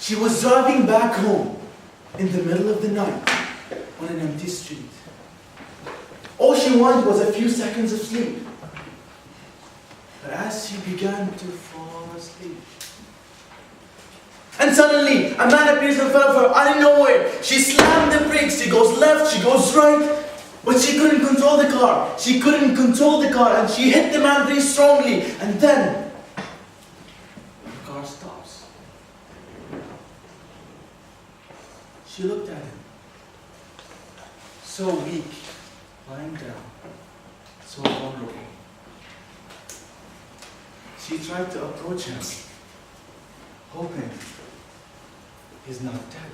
She was driving back home in the middle of the night on an empty street. All she wanted was a few seconds of sleep. But as she began to fall asleep, and suddenly a man appears in front of her out of nowhere. She slammed the brakes. She goes left, she goes right, but she couldn't control the car. She couldn't control the car, and she hit the man very strongly. And then the car stops. She looked at him, so weak, lying down, so vulnerable. She tried to approach him, hoping he's not dead.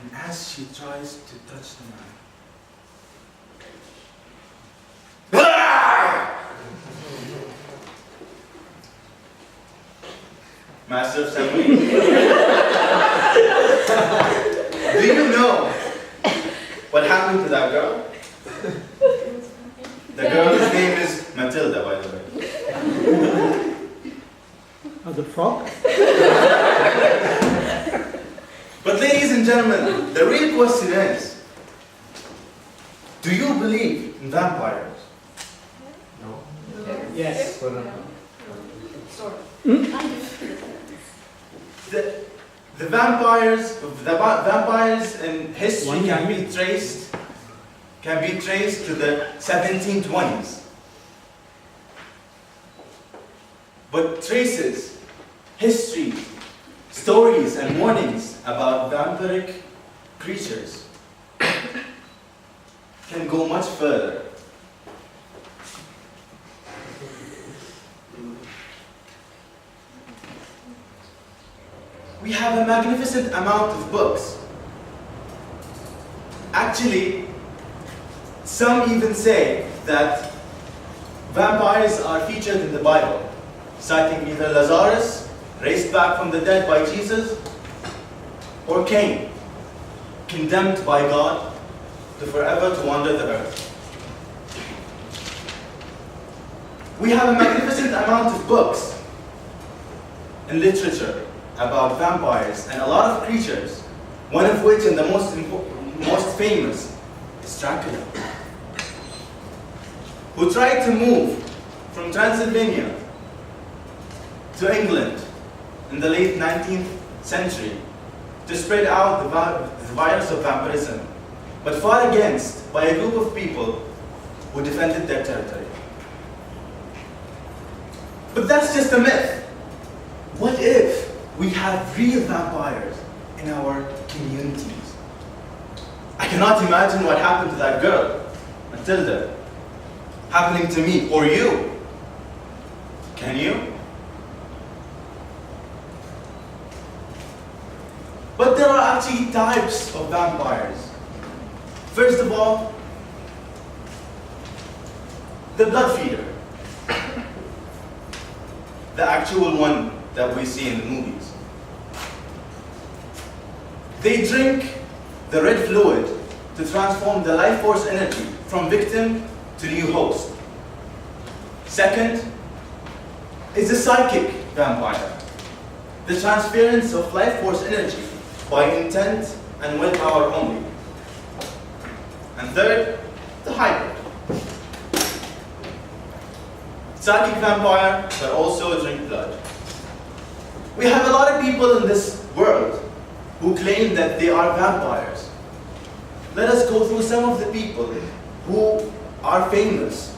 And as she tries to touch the man, Master of Ceremony, do you know what happened to that girl? The girl's name is Matilda, by the way. Oh, the frog? But ladies and gentlemen, the real question is, do you believe in vampires? No. Yes. The vampires in history can be traced to the 1720s. But traces, history, stories and warnings about vampiric creatures can go much further. We have a magnificent amount of books. Actually, some even say that vampires are featured in the Bible, citing either Lazarus, raised back from the dead by Jesus, or Cain, condemned by God to forever to wander the earth. We have a magnificent amount of books and literature about vampires and a lot of creatures, one of which and the most famous is Dracula, who tried to move from Transylvania to England in the late 19th century to spread out the virus of vampirism, but fought against by a group of people who defended their territory. But that's just a myth. What if we have real vampires in our communities? I cannot imagine what happened to that girl, Matilda, happening to me or you. Can you? But there are actually types of vampires. First of all, the blood feeder. The actual one that we see in the movies. They drink the red fluid to transform the life force energy from victim to new host. Second is the psychic vampire. The transference of life force energy by intent and willpower only. And third, the hybrid. Psychic vampire, but also drink blood. We have a lot of people in this world who claim that they are vampires. Let us go through some of the people who are famous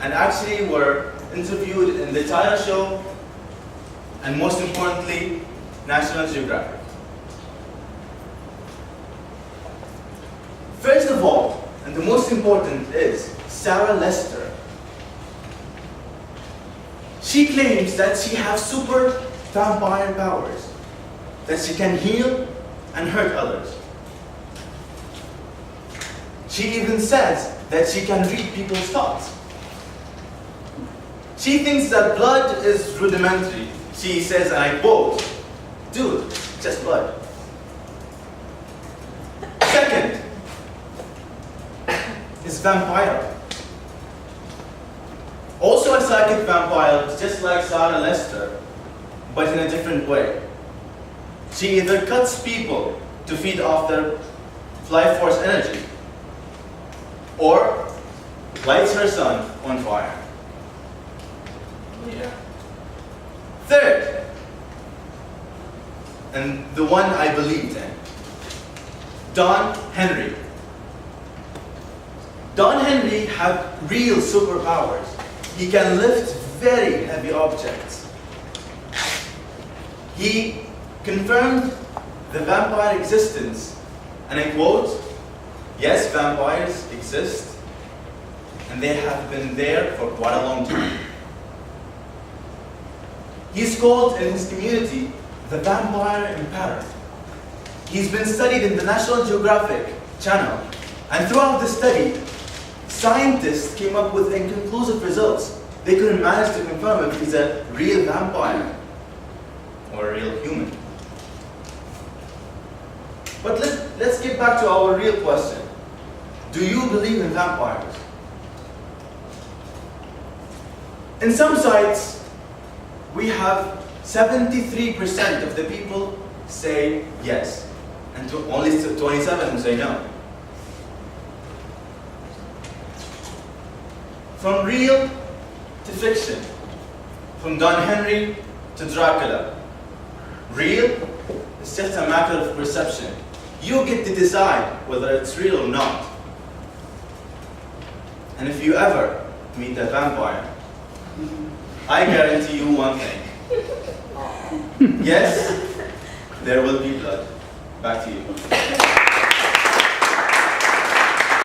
and actually were interviewed in the China show and most importantly, National Geographic. First of all, and the most important is Sarah Lester. She claims that she has super vampire powers, that she can heal and hurt others. She even says that she can read people's thoughts. She thinks that blood is rudimentary. She says, and I quote, "Dude, just blood." Second is vampire. Also a psychic vampire, just like Sarah Lester, but in a different way. She either cuts people to feed off their life force energy, or lights her son on fire. Yeah. Third, and the one I believed in, Don Henry. Don Henry had real superpowers. He can lift very heavy objects. He confirmed the vampire existence, and I quote, "Yes, vampires exist, and they have been there for quite a long time." He's called in his community the vampire emperor. He's been studied in the National Geographic Channel, and throughout the study, scientists came up with inconclusive results. They couldn't manage to confirm if he's a real vampire or a real human. But let's get back to our real question. Do you believe in vampires? In some sites, we have 73% of the people say yes, and only 27 who say no. From real to fiction, from Don Henry to Dracula, real is just a matter of perception. You get to decide whether it's real or not. And if you ever meet a vampire, I guarantee you one thing. Yes, there will be blood. Back to you.